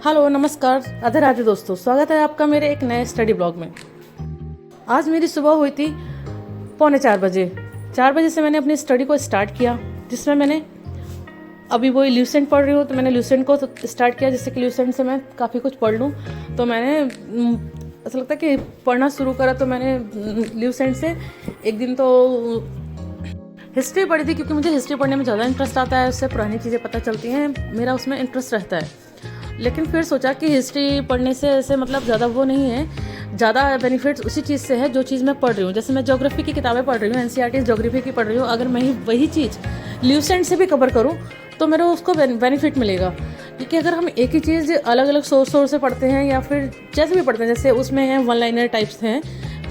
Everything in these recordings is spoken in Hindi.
हेलो नमस्कार राधे राधे दोस्तों, स्वागत है आपका मेरे एक नए स्टडी ब्लॉग में। आज मेरी सुबह हुई थी 3:45 बजे। 4 बजे से मैंने अपनी स्टडी को स्टार्ट किया, जिसमें मैंने अभी वही ल्यूसेंट पढ़ रही हूँ। तो मैंने ल्यूसेंट को स्टार्ट किया, जिससे कि ल्यूसेंट से मैं काफ़ी कुछ पढ़ लूँ। तो मैंने ऐसा लगता है कि पढ़ना शुरू करा। तो मैंने ल्यूसेंट से एक दिन तो हिस्ट्री पढ़ी थी, क्योंकि मुझे हिस्ट्री पढ़ने में ज़्यादा इंटरेस्ट आता है। उससे पुरानी चीज़ें पता चलती हैं, मेरा उसमें इंटरेस्ट रहता है। लेकिन फिर सोचा कि हिस्ट्री पढ़ने से ऐसे मतलब ज़्यादा वो नहीं है, ज़्यादा बेनिफिट्स उसी चीज़ से है जो चीज़ मैं पढ़ रही हूँ। जैसे मैं ज्योग्राफी की किताबें पढ़ रही हूँ, एनसीईआरटी ज्योग्राफी की पढ़ रही हूँ। अगर मैं वही चीज़ ल्यूसेंट से भी कवर करूँ तो मेरे उसको बेनिफिट मिलेगा। क्योंकि अगर हम एक ही चीज़ अलग अलग सोर्स से पढ़ते हैं, या फिर जैसे भी पढ़ते हैं, जैसे उसमें है वन लाइनर टाइप्स हैं,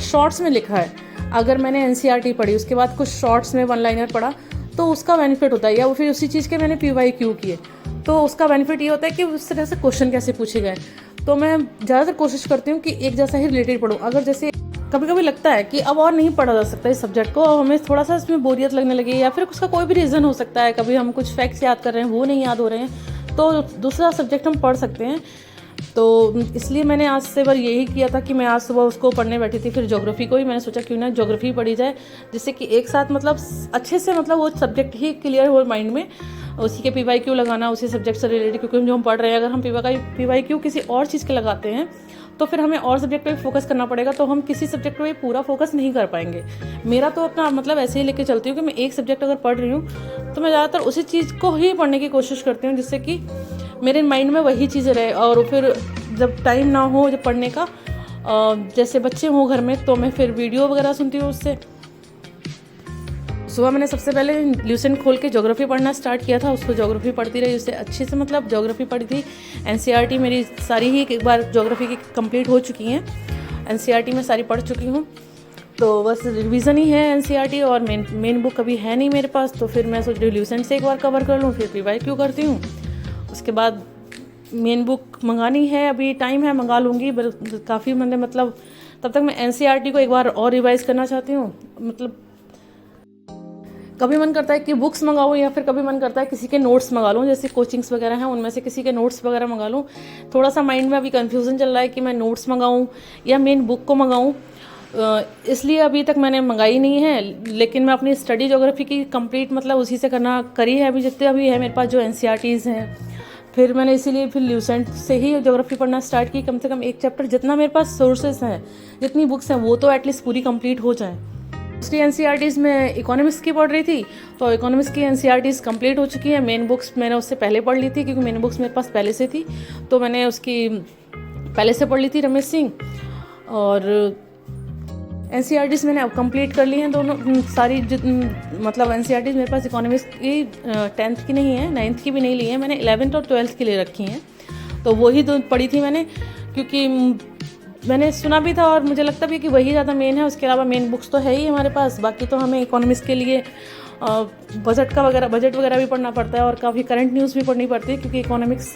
शॉर्ट्स में लिखा है। अगर मैंने एनसीईआरटी पढ़ी, उसके बाद कुछ शॉर्ट्स में वन लाइनर पढ़ा, तो उसका बेनिफिट होता है। या फिर उसी चीज़ के मैंने पीवाईक्यू किए, तो उसका बेनिफिट ये होता है कि उस तरह से क्वेश्चन कैसे पूछे गए। तो मैं ज़्यादातर कोशिश करती हूँ कि एक जैसा ही रिलेटेड पढूं। अगर जैसे कभी कभी लगता है कि अब और नहीं पढ़ा जा सकता इस सब्जेक्ट को, हमें थोड़ा सा इसमें बोरियत लगने लगी, या फिर उसका कोई भी रीज़न हो सकता है, कभी हम कुछ फैक्ट्स याद कर रहे हैं वो नहीं याद हो रहे हैं, तो दूसरा सब्जेक्ट हम पढ़ सकते हैं। तो इसलिए मैंने आज से बार यही किया था कि मैं आज सुबह उसको पढ़ने बैठी थी। फिर ज्योग्राफी को ही मैंने सोचा क्यों ना ज्योग्राफी पढ़ी जाए, जिससे कि एक साथ मतलब अच्छे से मतलब वो सब्जेक्ट ही क्लियर हो माइंड में। उसी के पीवाईक्यू लगाना उसी सब्जेक्ट से रिलेटेड, क्योंकि जो हम पढ़ रहे हैं, अगर हम पीवाईक्यू किसी और चीज़ के लगाते हैं तो फिर हमें और सब्जेक्ट पे फोकस करना पड़ेगा, तो हम किसी सब्जेक्ट पे पूरा फोकस नहीं कर पाएंगे। मेरा तो अपना मतलब ऐसे ही लेके चलती हूँ कि मैं एक सब्जेक्ट अगर पढ़ रही हूँ तो मैं ज़्यादातर उसी चीज़ को ही पढ़ने की कोशिश करती हूँ, जिससे कि मेरे माइंड में वही चीज़ें रहे। और फिर जब टाइम ना हो जब पढ़ने का, जैसे बच्चे हों घर में, तो मैं फिर वीडियो वगैरह सुनती हूँ उससे। सुबह मैंने सबसे पहले ल्यूसेंट खोल के ज्योग्राफी पढ़ना स्टार्ट किया था। उसको ज्योग्राफी पढ़ती रही, उससे अच्छे से मतलब ज्योग्राफी पढ़ी थी। एनसीईआरटी मेरी सारी ही एक बार ज्योग्राफी की कंप्लीट हो चुकी हैं, एनसीईआरटी में सारी पढ़ चुकी हूँ। तो बस रिवीजन ही है एनसीईआरटी, और मेन बुक अभी है नहीं मेरे पास। तो फिर मैं सोच रही हूँ ल्यूसेंट से एक बार कवर कर लूँ, फिर पीवाईक्यू करती हूँ। उसके बाद मेन बुक मंगानी है, अभी टाइम है, मंगा लूँगी। काफ़ी मैंने मतलब तब तक मैं एनसीईआरटी को एक बार और रिवाइज़ करना चाहती हूँ। मतलब कभी मन करता है कि बुक्स मंगाऊँ, या फिर कभी मन करता है किसी के नोट्स मंगा लूँ। जैसे कोचिंग्स वगैरह हैं, उनमें से किसी के नोट्स वगैरह मंगा लूँ। थोड़ा सा माइंड में अभी कन्फ्यूज़न चल रहा है कि मैं नोट्स मंगाऊँ या मेन बुक को मंगाऊँ। इसलिए अभी तक मैंने मंगाई नहीं है। लेकिन मैं अपनी स्टडी ज्योग्राफी की कंप्लीट मतलब उसी से करी है अभी, जितने अभी है मेरे पास जो एनसीईआरटीज़ हैं। फिर मैंने इसीलिए फिर ल्यूसेंट से ही ज्योग्राफी पढ़ना स्टार्ट की। कम से कम एक चैप्टर जितना मेरे पास सोर्सेस हैं, जितनी बुक्स हैं, वो तो एटलीस्ट पूरी कंप्लीट हो जाए। दूसरी एनसीईआरटीज़ में इकोनॉमिक्स की पढ़ रही थी, तो इकोनॉमिक्स की एनसीईआरटीज़ कंप्लीट हो चुकी है। मेन बुक्स मैंने उससे पहले पढ़ ली थी, क्योंकि मेन बुक्स मेरे पास पहले से थी, तो मैंने उसकी पहले से पढ़ ली थी, रमेश सिंह। और एनसीईआरटीज़ मैंने अब कंप्लीट कर ली हैं दोनों सारी। मतलब एनसीईआरटीज़ मेरे पास इकोनॉमिक्स की 10th की नहीं है, 9th की भी नहीं ली है, मैंने 11th और 12th की ले रखी हैं। तो वही दो पढ़ी थी मैंने, क्योंकि मैंने सुना भी था और मुझे लगता भी है कि वही ज़्यादा मेन है। उसके अलावा मेन बुक्स तो है ही हमारे पास, बाकी तो हमें इकोनॉमिक्स के लिए बजट वगैरह भी पढ़ना पड़ता है, और काफ़ी करंट न्यूज़ भी पढ़नी पड़ती है, क्योंकि इकोनॉमिक्स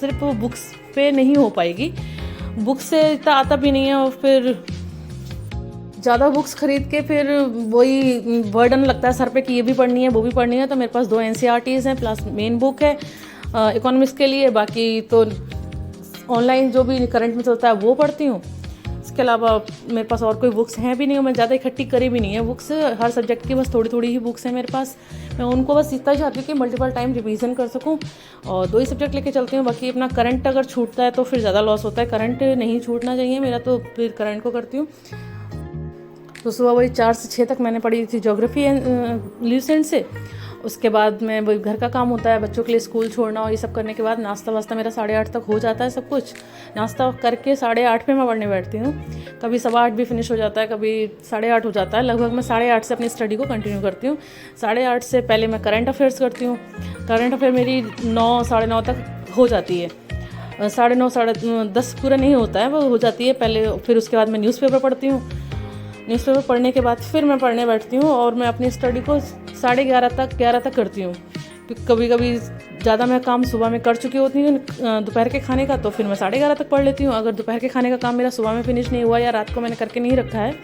सिर्फ बुक्स पे नहीं हो पाएगी। बुक्स से इतना आता भी नहीं है, और फिर ज़्यादा बुक्स खरीद के फिर वही बर्डन लगता है सर पे कि ये भी पढ़नी है वो भी पढ़नी है। तो मेरे पास 2 एनसीईआरटीज़ हैं प्लस मेन बुक है इकोनॉमिक्स के लिए। बाकी तो ऑनलाइन जो भी करंट में चलता है वो पढ़ती हूँ। इसके अलावा मेरे पास और कोई बुक्स हैं भी नहीं, मैं ज़्यादा इकट्ठी करी भी नहीं है बुक्स। हर सब्जेक्ट की बस थोड़ी थोड़ी ही बुक्स हैं मेरे पास। मैं उनको बस इतना चाहती हूँ कि मल्टीपल टाइम रिवीजन कर सकूँ, और 2 ही सब्जेक्ट लेके चलती हूँ। बाकी अपना करंट अगर छूटता है तो फिर ज़्यादा लॉस होता है, करंट नहीं छूटना चाहिए मेरा, तो फिर करंट को करती हूँ। तो सुबह वही 4 से 6 तक मैंने पढ़ी थी ज्योग्राफी ल्यूसेंट से। उसके बाद में वही घर का काम होता है, बच्चों के लिए स्कूल छोड़ना और ये सब करने के बाद नाश्ता वास्ता मेरा 8:30 तक हो जाता है सब कुछ। नाश्ता करके 8:30 पे मैं पढ़ने बैठती हूँ। कभी 8:15 भी फिनिश हो जाता है, कभी 8:30 हो जाता है। लगभग मैं 8:30 से अपनी स्टडी को कंटिन्यू करती हूँ। 8:30 से पहले मैं करंट अफेयर्स करती हूँ। करंट अफेयर मेरी 9 साढ़े 9 तक हो जाती है। 9:30 10 पूरा नहीं होता है, वो हो जाती है पहले। फिर उसके बाद मैं न्यूज़पेपर पढ़ती हूँ। न्यूज़पेपर पढ़ने के बाद फिर मैं पढ़ने बैठती हूँ, और मैं अपनी स्टडी को 11:30 तक करती हूँ। क्योंकि कभी कभी ज़्यादा मैं काम सुबह में कर चुकी होती हूँ दोपहर के खाने का, तो फिर मैं 11:30 तक पढ़ लेती हूँ। अगर दोपहर के खाने का काम मेरा सुबह में फिनिश नहीं हुआ या रात को मैंने करके नहीं रखा है,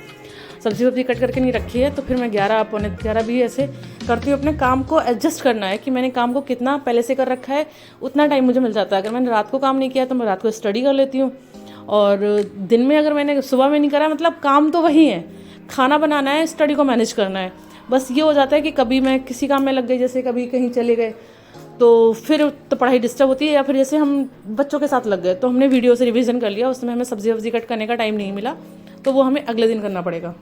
सब्ज़ी वब्ज़ी कट करके नहीं रखी है, तो फिर मैं 11 पौने 11 भी ऐसे करती हूँ। अपने काम को एडजस्ट करना है कि मैंने काम को कितना पहले से कर रखा है, उतना टाइम मुझे मिल जाता है। अगर मैंने रात को काम नहीं किया तो मैं रात को स्टडी कर लेती हूँ, और दिन में अगर मैंने सुबह में नहीं करा, मतलब काम तो वही है, खाना बनाना है, स्टडी को मैनेज करना है। बस ये हो जाता है कि कभी मैं किसी काम में लग गई, जैसे कभी कहीं चले गए तो फिर तो पढ़ाई डिस्टर्ब होती है, या फिर जैसे हम बच्चों के साथ लग गए तो हमने वीडियो से रिवीजन कर लिया, उसमें हमें सब्ज़ी वब्ज़ी कट करने का टाइम नहीं मिला, तो वो हमें अगले दिन करना पड़ेगा।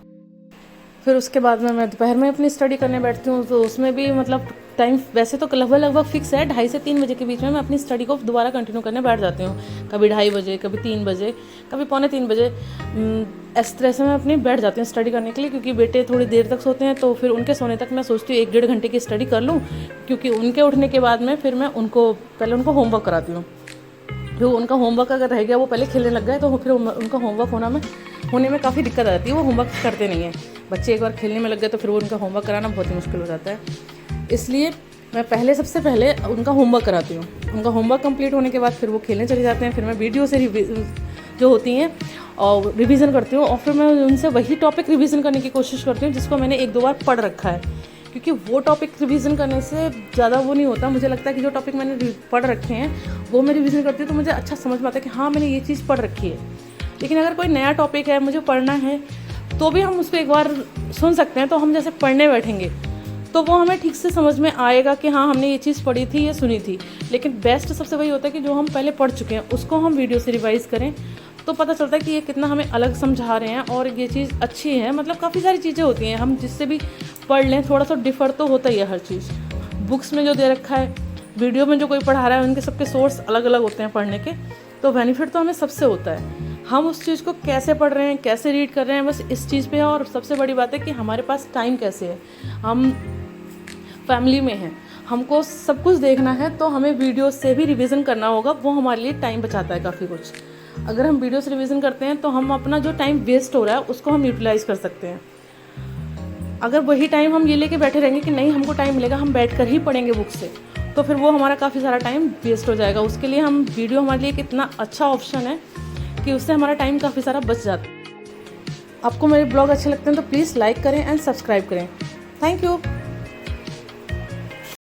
फिर उसके बाद में मैं दोपहर में अपनी स्टडी करने बैठती हूँ, तो उसमें भी मतलब टाइम वैसे तो लगभग फिक्स है, 2:30 से 3 बजे के बीच में मैं अपनी स्टडी को दोबारा कंटिन्यू करने बैठ जाती हूँ। कभी 2:30 बजे, कभी 3 बजे, कभी पौने 3 बजे, इस तरह से मैं अपनी बैठ जाती हूँ स्टडी करने के लिए। क्योंकि बेटे थोड़ी देर तक सोते हैं, तो फिर उनके सोने तक मैं सोचती हूँ 1-1.5 घंटे की स्टडी कर लूँ, क्योंकि उनके उठने के बाद में फिर मैं पहले उनको होमवर्क कराती हूँ। जो उनका होमवर्क अगर रह गया, वो पहले खेलने लग गए, तो फिर उनका होमवर्क होने में काफ़ी दिक्कत आती है। वो होमवर्क करते नहीं हैं बच्चे, एक बार खेलने में लग गए तो फिर वो उनका होमवर्क कराना बहुत ही मुश्किल हो जाता है। इसलिए मैं सबसे पहले उनका होमवर्क कराती हूँ। उनका होमवर्क कंप्लीट होने के बाद फिर वो खेलने चले जाते हैं। फिर मैं वीडियो से जो होती हैं और रिवीजन करती हूँ, और फिर मैं उनसे वही टॉपिक रिवीजन करने की कोशिश करती हूँ जिसको मैंने 1-2 बार पढ़ रखा है। क्योंकि वो टॉपिक रिवीजन करने से ज़्यादा वो नहीं होता। मुझे लगता है कि जो टॉपिक मैंने पढ़ रखे हैं वो मैं रिवीजन करती हूँ, तो मुझे अच्छा समझ में आता है कि हाँ, मैंने ये चीज़ पढ़ रखी है। लेकिन अगर कोई नया टॉपिक है, मुझे पढ़ना है, तो भी हम उसको एक बार सुन सकते हैं। तो हम जैसे पढ़ने बैठेंगे तो वो हमें ठीक से समझ में आएगा कि हाँ, हमने ये चीज़ पढ़ी थी, ये सुनी थी। लेकिन बेस्ट सबसे वही होता है कि जो हम पहले पढ़ चुके हैं उसको हम वीडियो से रिवाइज़ करें, तो पता चलता है कि ये कितना हमें अलग समझा रहे हैं और ये चीज़ अच्छी है। मतलब काफ़ी सारी चीज़ें होती हैं, हम जिससे भी पढ़ लें थोड़ा सा डिफ़र तो होता ही है हर चीज़। बुक्स में जो दे रखा है, वीडियो में जो कोई पढ़ा रहा है, उनके सबके सोर्स अलग अलग होते हैं पढ़ने के, तो बेनिफिट तो हमें सबसे होता है। हम उस चीज़ को कैसे पढ़ रहे हैं, कैसे रीड कर रहे हैं, बस इस चीज़ पे है। और सबसे बड़ी बात है कि हमारे पास टाइम कैसे है। हम फैमिली में हैं, हमको सब कुछ देखना है, तो हमें वीडियो से भी रिवीजन करना होगा। वो हमारे लिए टाइम बचाता है काफ़ी कुछ। अगर हम वीडियो से रिवीजन करते हैं तो हम अपना जो टाइम वेस्ट हो रहा है उसको हम यूटिलाइज़ कर सकते हैं। अगर वही टाइम हम ये लेके बैठे रहेंगे कि नहीं, हमको टाइम मिलेगा, हम बैठ कर ही पढ़ेंगे बुक से, तो फिर वो हमारा काफ़ी सारा टाइम वेस्ट हो जाएगा। उसके लिए हम वीडियो हमारे लिए कितना अच्छा ऑप्शन है कि उससे हमारा टाइम काफ़ी सारा बच जाता है। आपको मेरे ब्लॉग अच्छे लगते हैं तो प्लीज़ लाइक करें एंड सब्सक्राइब करें। Thank you.